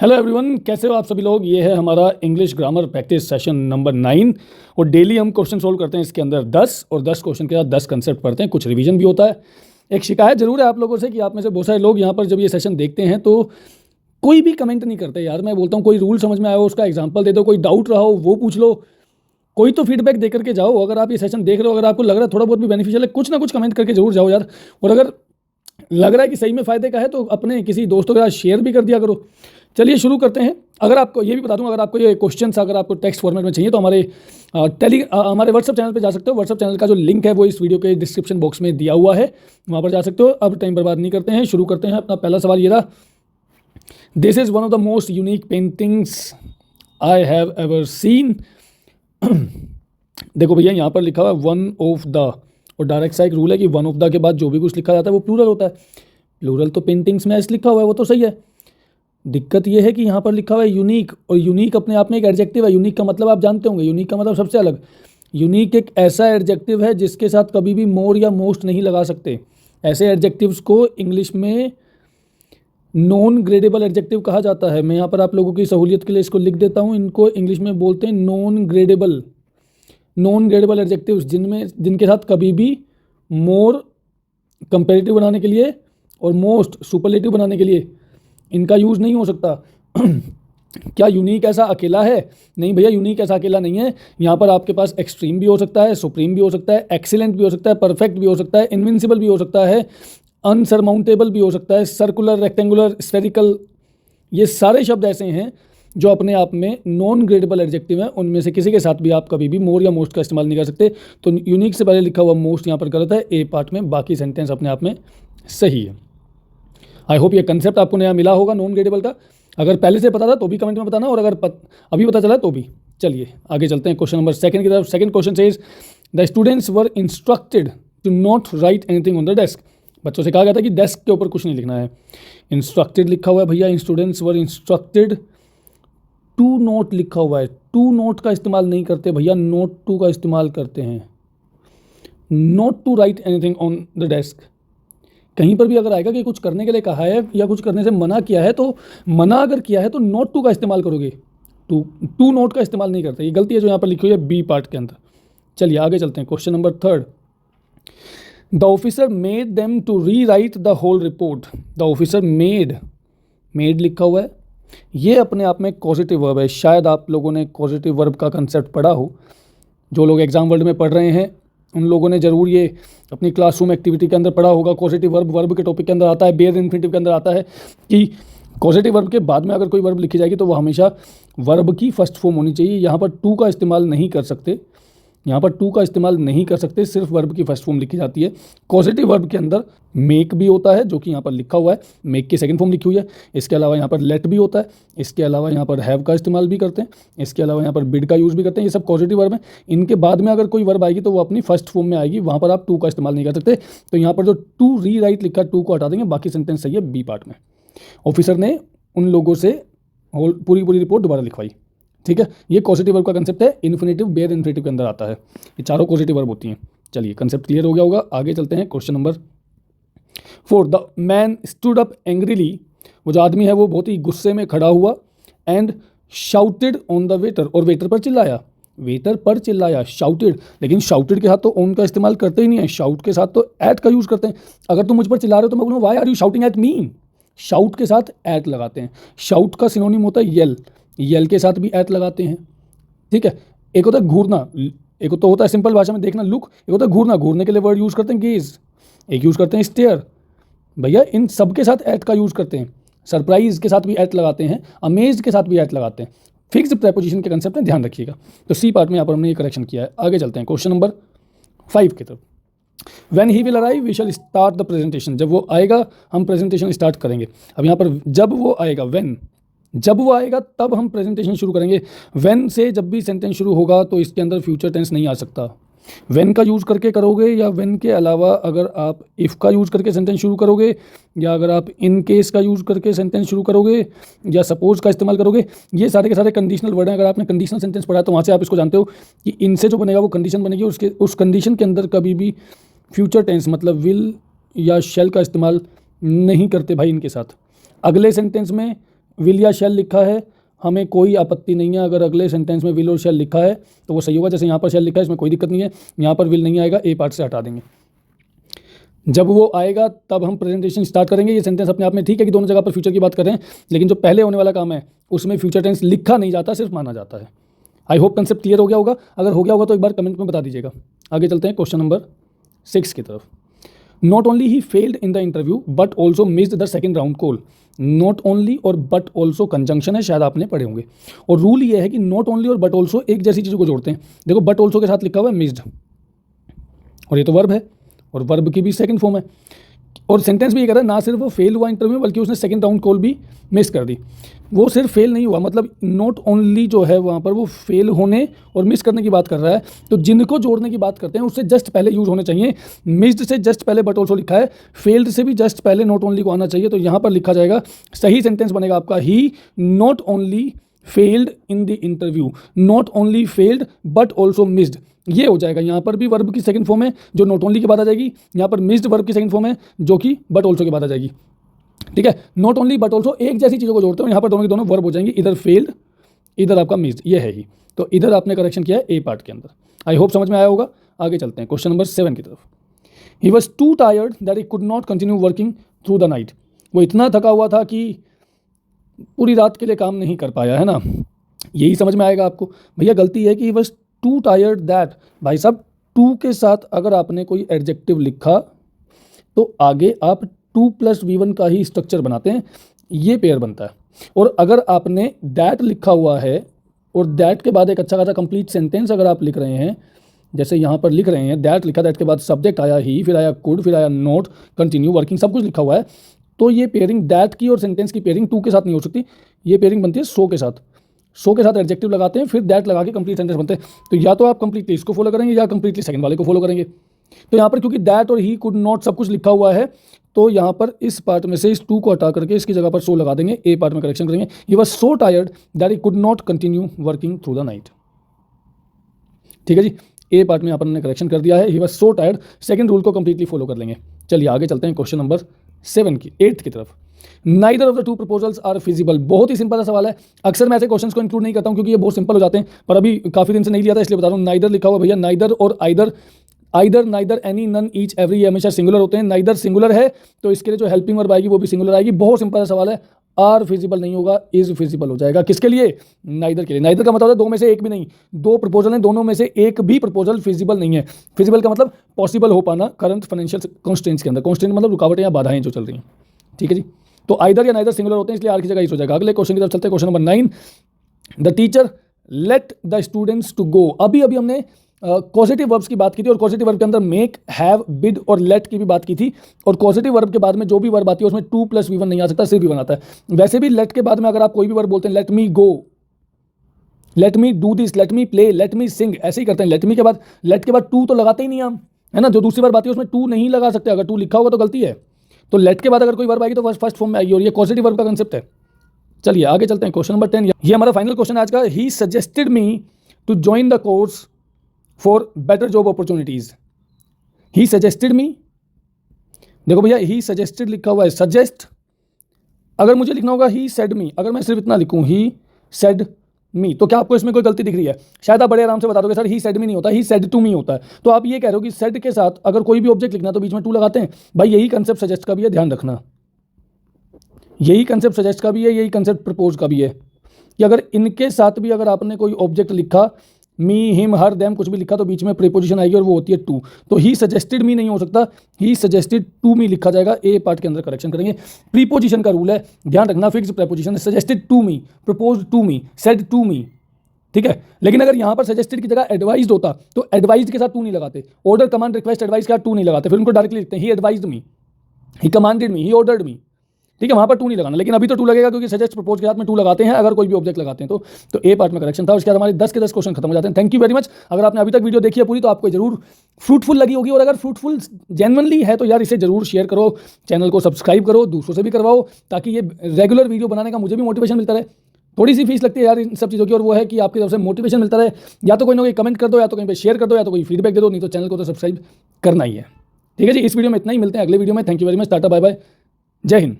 Hello everyone, कैसे हो आप सभी लोग। ये है हमारा English grammar practice session number 9 और डेली हम क्वेश्चन सोल्व करते हैं। इसके अंदर 10 और 10 क्वेश्चन के साथ 10 कंसेप्ट पढ़ते हैं, कुछ रिवीजन भी होता है। एक शिकायत जरूर है आप लोगों से कि आप में से बहुत सारे लोग यहाँ पर जब ये सेशन देखते हैं तो कोई भी कमेंट नहीं करते। यार मैं बोलता हूँ कोई रूल समझ में आया हो उसका एग्जाम्पल दे दो, कोई डाउट रहा हो वो पूछ लो, कोई तो फीडबैक दे करके जाओ। अगर आप ये सेशन देख रहे हो, अगर आपको लग रहा है थोड़ा बहुत भी बेनिफिशियल है, कुछ ना कुछ कमेंट करके जरूर जाओ यार। और अगर लग रहा है कि सही में फ़ायदे का है तो अपने किसी दोस्तों के साथ शेयर भी कर दिया करो। चलिए शुरू करते हैं। अगर आपको ये भी बता दूं, अगर आपको ये क्वेश्चंस अगर आपको टेक्स्ट फॉर्मेट में चाहिए तो हमारे व्हाट्सअप चैनल पे जा सकते हो। व्हाट्सअप चैनल का जो लिंक है वो इस वीडियो के डिस्क्रिप्शन बॉक्स में दिया हुआ है, वहाँ पर जा सकते हो। अब टाइम बर्बाद नहीं करते हैं, शुरू करते हैं। अपना पहला सवाल ये रहा, this is one of the most unique paintings I have ever seen. देखो भैया, यहाँ पर लिखा हुआ है वन ऑफ द, और डायरेक्ट सा एक रूल है कि वन ऑफ द के बाद जो भी कुछ लिखा जाता है वो प्लूरल होता है। प्लूरल तो पेंटिंग्स में ऐसे लिखा हुआ है, वो तो सही है। दिक्कत ये है कि यहाँ पर लिखा हुआ है यूनिक, और यूनिक अपने आप में एक एडजेक्टिव है। यूनिक का मतलब आप जानते होंगे, यूनिक का मतलब सबसे अलग। यूनिक एक ऐसा एडजेक्टिव है जिसके साथ कभी भी मोर या मोस्ट नहीं लगा सकते। ऐसे एडजेक्टिव्स को इंग्लिश में नॉन ग्रेडेबल एडजेक्टिव कहा जाता है। मैं यहाँ पर आप लोगों की सहूलियत के लिए इसको लिख देता हूँ। इनको इंग्लिश में बोलते हैं non gradable. Non gradable adjectives जिनके साथ कभी भी मोर कंपेरेटिव बनाने के लिए और मोस्ट सुपरलेटिव बनाने के लिए इनका यूज़ नहीं हो सकता। क्या यूनिक ऐसा अकेला है? नहीं भैया, यूनिक ऐसा अकेला नहीं है। यहाँ पर आपके पास एक्सट्रीम भी हो सकता है, सुप्रीम भी हो सकता है, एक्सीलेंट भी हो सकता है, परफेक्ट भी हो सकता है, इनविंसिबल भी हो सकता है, अनसरमाउंटेबल भी हो सकता है, सर्कुलर, रेक्टेंगुलर, स्फेरिकल। ये सारे शब्द ऐसे हैं जो अपने आप में नॉन ग्रेडेबल एडजेक्टिव हैं। उनमें से किसी के साथ भी आप कभी भी मोर या मोस्ट का इस्तेमाल नहीं कर सकते। तो यूनिक से पहले लिखा हुआ मोस्ट यहाँ पर गलत है ए पार्ट में, बाकी सेंटेंस अपने आप में सही है। आई होप ये कंसेप्ट आपको नया मिला होगा नॉन ग्रेडेबल का। अगर पहले से पता था तो भी कमेंट में बताना, और अगर अभी पता चला तो भी। चलिए आगे चलते हैं क्वेश्चन नंबर 2 की तरफ। Second question says the students were instructed to not write anything on the desk. बच्चों से कहा गया था कि डेस्क के ऊपर कुछ नहीं लिखना है। इंस्ट्रक्टेड लिखा हुआ है भैया, students were instructed. To not लिखा हुआ है, टू नोट का इस्तेमाल नहीं करते भैया, नोट टू का इस्तेमाल करते हैं। Not to write anything on the desk. कहीं पर भी अगर आएगा कि कुछ करने के लिए कहा है या कुछ करने से मना किया है, तो मना अगर किया है तो नॉट टू का इस्तेमाल करोगे। टू नोट का इस्तेमाल नहीं करते। ये गलती है जो यहाँ पर लिखी हुई है बी पार्ट के अंदर। चलिए आगे चलते हैं। Question number 3, the officer made them to rewrite the whole report. The officer made लिखा हुआ है, ये अपने आप में कॉजेटिव वर्ब है। शायद आप लोगों ने कॉजेटिव वर्ब का कंसेप्ट पढ़ा हो। जो लोग एग्जाम वर्ल्ड में पढ़ रहे हैं उन लोगों ने ज़रूर ये अपनी क्लासरूम एक्टिविटी के अंदर पढ़ा होगा। कॉजेटिव वर्ब के टॉपिक के अंदर आता है, बेयर इन्फिनिटिव के अंदर आता है कि कॉजेटिव वर्ब के बाद में अगर कोई वर्ब लिखी जाएगी तो वो हमेशा वर्ब की फर्स्ट फॉर्म होनी चाहिए। यहाँ पर टू का इस्तेमाल नहीं कर सकते, सिर्फ वर्ब की फर्स्ट फॉर्म लिखी जाती है। कॉजेटिव वर्ब के अंदर मेक भी होता है, जो कि यहाँ पर लिखा हुआ है, मेक की सेकंड फॉर्म लिखी हुई है। इसके अलावा यहाँ पर लेट भी होता है, इसके अलावा यहाँ पर हैव का इस्तेमाल भी करते हैं, इसके अलावा यहाँ पर बिड का यूज़ भी करते हैं। ये सब कॉजेटिव वर्ब हैं। इनके बाद में अगर कोई वर्ब आएगी तो वो अपनी फर्स्ट फॉर्म में आएगी, वहाँ पर आप टू का इस्तेमाल नहीं कर सकते। तो यहाँ पर जो टू री राइट लिखा है, टू को हटा देंगे, बाकी सेंटेंस सही है बी पार्ट में। ऑफिसर ने उन लोगों से पूरी रिपोर्ट दोबारा लिखवाई। ठीक है, ये पॉजिटिव वर्ब का कंसेप्ट है, इन्फिनेटिव बेयर इन्फिनेटिव के अंदर आता है। ये चारों पॉजिटिव वर्ब होती हैं। चलिए कंसेप्ट क्लियर हो गया होगा, आगे चलते हैं। Question number 4, the man stood up angrily. वो जो आदमी है वो बहुत ही गुस्से में खड़ा हुआ, and shouted on the waiter, और वेटर पर चिल्लाया, शाउटेड। लेकिन शाउटेड के साथ तो ऑन का इस्तेमाल करते ही नहीं है, शाउट के साथ तो एट का यूज़ करते हैं। अगर तुम मुझ पर चिल्ला रहे हो तो मैं बोलूँ why are you shouting at me. Shout के साथ एट लगाते हैं। शाउट का सिनोनिम होता है येल, येल के साथ भी एट लगाते हैं। ठीक है, एक होता है घूरना, एक तो होता है सिंपल भाषा में देखना लुक, एक होता है घूरना। घूरने के लिए वर्ड यूज़ करते हैं गेज, एक यूज़ करते हैं स्टेयर। भैया इन सब के साथ एट का यूज़ करते हैं। सरप्राइज के साथ भी एट लगाते हैं, अमेज के साथ भी एट लगाते हैं। फिक्स प्रेपोजिशन के कंसेप्ट में ध्यान रखिएगा। तो सी पार्ट में यहाँ पर हमने ये करेक्शन किया है। आगे चलते हैं क्वेश्चन नंबर 5 की तरफ। When he will arrive, we shall start the presentation. जब वो आएगा हम प्रेजेंटेशन स्टार्ट करेंगे। अब यहाँ पर जब वो आएगा, जब वो आएगा तब हम प्रेजेंटेशन शुरू करेंगे। व्हेन से जब भी सेंटेंस शुरू होगा तो इसके अंदर फ्यूचर टेंस नहीं आ सकता। व्हेन का यूज़ करके करोगे, या व्हेन के अलावा अगर आप इफ़ का यूज़ करके सेंटेंस शुरू करोगे, या अगर आप इन केस का यूज़ करके सेंटेंस शुरू करोगे, या सपोज का इस्तेमाल करोगे, ये सारे के सारे कंडीशनल वर्ड हैं। अगर आपने कंडीशनल सेंटेंस पढ़ा है तो वहाँ से आप इसको जानते हो कि इनसे जो बनेगा वो कंडीशन बनेगी। उस कंडीशन के अंदर कभी भी फ्यूचर टेंस मतलब विल या शैल का इस्तेमाल नहीं करते भाई इनके साथ। अगले सेंटेंस में विल या शैल लिखा है हमें कोई आपत्ति नहीं है। अगर अगले सेंटेंस में विल और शैल लिखा है तो वो सही होगा। जैसे यहाँ पर शैल लिखा है, इसमें कोई दिक्कत नहीं है। यहाँ पर विल नहीं आएगा, ए पार्ट से हटा देंगे। जब वो आएगा तब हम प्रेजेंटेशन स्टार्ट करेंगे। ये सेंटेंस अपने आप में ठीक है कि दोनों जगह पर फ्यूचर की बात कर रहे हैं, लेकिन जो पहले होने वाला काम है उसमें फ्यूचर टेंस लिखा नहीं जाता, सिर्फ माना जाता है। आई होप कंसेप्ट क्लियर हो गया होगा। अगर हो गया होगा तो एक बार कमेंट में बता दीजिएगा। आगे चलते हैं क्वेश्चन नंबर 6 की तरफ। Not only he failed in the interview but also missed the second round call. Not only और बट ऑल्सो कंजंक्शन है, शायद आपने पढ़े होंगे। और रूल ये है कि नॉट ओनली और बट ऑल्सो एक जैसी चीज़ों को जोड़ते हैं। देखो बट ऑल्सो के साथ लिखा हुआ है मिस्ड, और ये तो वर्ब है और वर्ब की भी सेकंड फॉर्म है। और सेंटेंस भी ये कह रहा है ना सिर्फ वो फेल हुआ इंटरव्यू बल्कि उसने सेकंड राउंड कॉल भी मिस कर दी। वो सिर्फ फेल नहीं हुआ, मतलब नॉट ओनली जो है वहाँ पर वो फेल होने और मिस करने की बात कर रहा है। तो जिनको जोड़ने की बात करते हैं उससे जस्ट पहले यूज होने चाहिए। मिस्ड से जस्ट पहले बट ऑल्सो लिखा है, फेल्ड से भी जस्ट पहले नॉट ओनली को आना चाहिए। तो यहाँ पर लिखा जाएगा, सही सेंटेंस बनेगा आपका he not only failed in the interview, not only failed but also missed. ये हो जाएगा। यहाँ पर भी वर्ब की सेकंड फॉर्म है जो नॉट ओनली के बाद आ जाएगी, यहाँ पर मिस्ड वर्ब की सेकंड फॉर्म है जो कि बट ऑल्सो के बाद आ जाएगी। ठीक है, नॉट ओनली बट ऑल्सो एक जैसी चीज़ों को जोड़ते हो, यहाँ पर दोनों के दोनों वर्ब हो जाएंगे, इधर फेल्ड इधर आपका मिस्ड, ये है ही। तो इधर आपने करेक्शन किया है ए पार्ट के अंदर। आई होप समझ में आया होगा। आगे चलते हैं क्वेश्चन नंबर 7 की तरफ। He was to tired that he could not continue working through the night. वो इतना थका हुआ था कि पूरी रात के लिए काम नहीं कर पाया, है ना। यही समझ में आएगा आपको। भैया गलती है कि he was to tired that. भाई साहब टू के साथ अगर आपने कोई एडजेक्टिव लिखा तो आगे आप 2 + V1 का ही स्ट्रक्चर बनाते हैं, ये पेयर बनता है। और अगर आपने दैट लिखा हुआ है और दैट के बाद एक अच्छा खासा कंप्लीट सेंटेंस अगर आप लिख रहे हैं, जैसे यहाँ पर लिख रहे हैं दैट लिखा, दैट के बाद सब्जेक्ट आया ही, फिर आया कुड, फिर आया नॉट, कंटिन्यू, वर्किंग, सब कुछ लिखा हुआ है, तो ये पेयरिंग दैट की और सेंटेंस की पेयरिंग 2 के साथ नहीं हो सकती। ये पेयरिंग बनती है सो के साथ। सो के साथ एडजेक्टिव लगाते हैं, फिर दैट लगा के कंप्लीट सेंटेंस बनते हैं। तो या तो आप कंप्लीटली इसको फॉलो करेंगे या कंप्लीटली सेकंड वाले को फॉलो करेंगे। तो यहाँ पर क्योंकि दैट और ही कुड नॉट सब कुछ लिखा हुआ है, तो यहाँ पर इस पार्ट में से इस 2 को हटा करके इसकी जगह पर सो लगा देंगे, ए पार्ट में करेक्शन करेंगे। He was so tired that he could not continue working through the night. ठीक है जी, ए पार्ट में यहाँ पर हमने करेक्शन कर दिया है। He was so tired, second rule को कंप्लीटली फॉलो कर लेंगे। चलिए आगे चलते हैं क्वेश्चन नंबर 8 की तरफ। Neither of the 2 proposals are feasible. बहुत ही सिंपल सा सवाल है। अक्सर मैं ऐसे क्वेश्चंस को इंक्लूड नहीं करता हूँ क्योंकि ये बहुत सिंपल हो जाते हैं, पर अभी काफ़ी दिन से नहीं लिया था इसलिए बता रहा हूँ। नाइदर लिखा हुआ भैया, नाइदर और either, either, neither, any, none, each, every, ये हमेशा सिंगुलर होते हैं। नाइदर सिंगुलर है तो इसके लिए जो हेल्पिंग वर्ब आएगी वो भी सिंगुलर आएगी। बहुत सिंपल सा सवाल है। आर फिजिबल नहीं होगा, इज फिजिबल हो जाएगा। किसके लिए? नाइदर के लिए। नाइदर का मतलब है 2 में से एक भी नहीं। 2 प्रपोजल हैं, दोनों में से एक भी प्रपोजल फिजिबल नहीं है। फिजिबल का मतलब पॉसिबल हो पाना करंट फाइनेंशियल कॉन्स्टेंट्स के अंदर। कॉन्स्टेंट मतलब रुकावटें या बाधाएं जो चल रही हैं। ठीक है जी, तो आइदर या नाइदर सिंगुलर होते हैं, इसलिए आर की जगह इस हो जाएगा। अगले क्वेश्चन की तरफ चलते हैं। Question number 9। The teacher let the students to go. अभी हमने कॉजेटिव वर्ब्स की बात की थी और कॉजेटिव वर्ब के अंदर मेक, हैव, बिड और लेट की भी बात की थी। और कॉजेटिव वर्ब के बाद में जो भी वर्ब आती है उसमें 2 + V1 नहीं आ सकता, सिर्फ V1 आता है। वैसे भी लेट के बाद में अगर आप कोई भी वर्ब बोलते हैं, let me go, let me do this, let me play, let me sing, ऐसे ही करते हैं। लेट मी के बाद, लेट के बाद 2 तो लगाते ही नहीं हम, है ना। जो दूसरी वर्ब आती है उसमें 2 नहीं लगा सकते। अगर 2 लिखा होगा तो गलती है। तो लेट के बाद अगर कोई वर्ब आएगी तो फर्स्ट फॉर्म में आएगी और ये पॉजिटिव वर्ब का कंसेप्ट है। चलिए आगे चलते हैं। क्वेश्चन नंबर 10, ये हमारा फाइनल क्वेश्चन आज का। He suggested me to join the course for better job opportunities. He suggested me, देखो भैया ही सजेस्टेड लिखा हुआ है, सजेस्ट अगर मुझे लिखना होगा ही सेड मी। अगर मैं सिर्फ इतना लिखूं ही सेड मी, तो क्या आपको इसमें कोई गलती दिख रही है? शायद आप बड़े आराम से बता दोगे सर ही सेड मी नहीं होता, ही सेड टू मी होता है। तो आप ये कह रहे हो कि सेड के साथ अगर कोई भी ऑब्जेक्ट लिखना तो बीच में 2 लगाते हैं। भाई यही कंसेप्ट सजेस्ट का भी है, ध्यान रखना। यही कंसेप्ट सजेस्ट का भी है, यही कंसेप्ट प्रपोज का भी है कि अगर इनके साथ भी अगर आपने कोई ऑब्जेक्ट लिखा, मी, हिम, हर, देम, कुछ भी लिखा, तो बीच में प्रीपोजिशन आएगी और वो होती है टू। तो ही सजेस्टेड मी नहीं हो सकता, ही सजेस्टेड टू मी लिखा जाएगा। ए पार्ट के अंदर करेक्शन करेंगे। प्रीपोजिशन का रूल है, ध्यान रखना, fix preposition. Suggested to me, proposed to me, said to me, ठीक है। लेकिन अगर यहाँ पर सजेस्टेड की जगह एडवाइज्ड होता तो एडवाइज्ड के साथ टू नहीं लगाते। ऑर्डर, कमांड, रिक्वेस्ट, एडवाइस के साथ टू नहीं लगाते, फिर उनको डायरेक्टली लिखते हैं he advised me, he commanded me, he ordered me, ठीक है। वहाँ पर 2 नहीं लगाना, लेकिन अभी तो 2 लगेगा क्योंकि सजेस्ट प्रपोज के साथ में 2 लगाते हैं अगर कोई भी ऑब्जेक्ट लगाते हैं तो ए पार्ट में करेक्शन था। उसके बाद हमारे 10 के 10 क्वेश्चन खत्म हो जाते हैं। Thank you very much. अगर आपने अभी तक वीडियो देखी है पूरी तो आपको जरूर फ्रूटफुल लगी होगी, और अगर फ्रूटफुल जेन्युइनली है तो यार इसे जरूर शेयर करो, चैनल को सब्सक्राइब करो, दूसरों से भी करवाओ, ताकि ये रेगुलर वीडियो बनाने का मुझे भी मोटिवेशन मिलता रहे। थोड़ी सी फीस लगती है यार इन सब चीज़ों की, और वो है कि आपकी तरफ से मोटिवेशन मिलता रहे। या तो कोई ना कोई कमेंट कर दो, या तो कहीं पे शेयर कर दो, या तो कोई फीडबैक दे दो, नहीं तो चैनल को तो सब्सक्राइब करना ही है। ठीक है जी, इस वीडियो में इतना ही, मिलते हैं अगले वीडियो में। Thank you very much, tata bye bye, जय हिंद।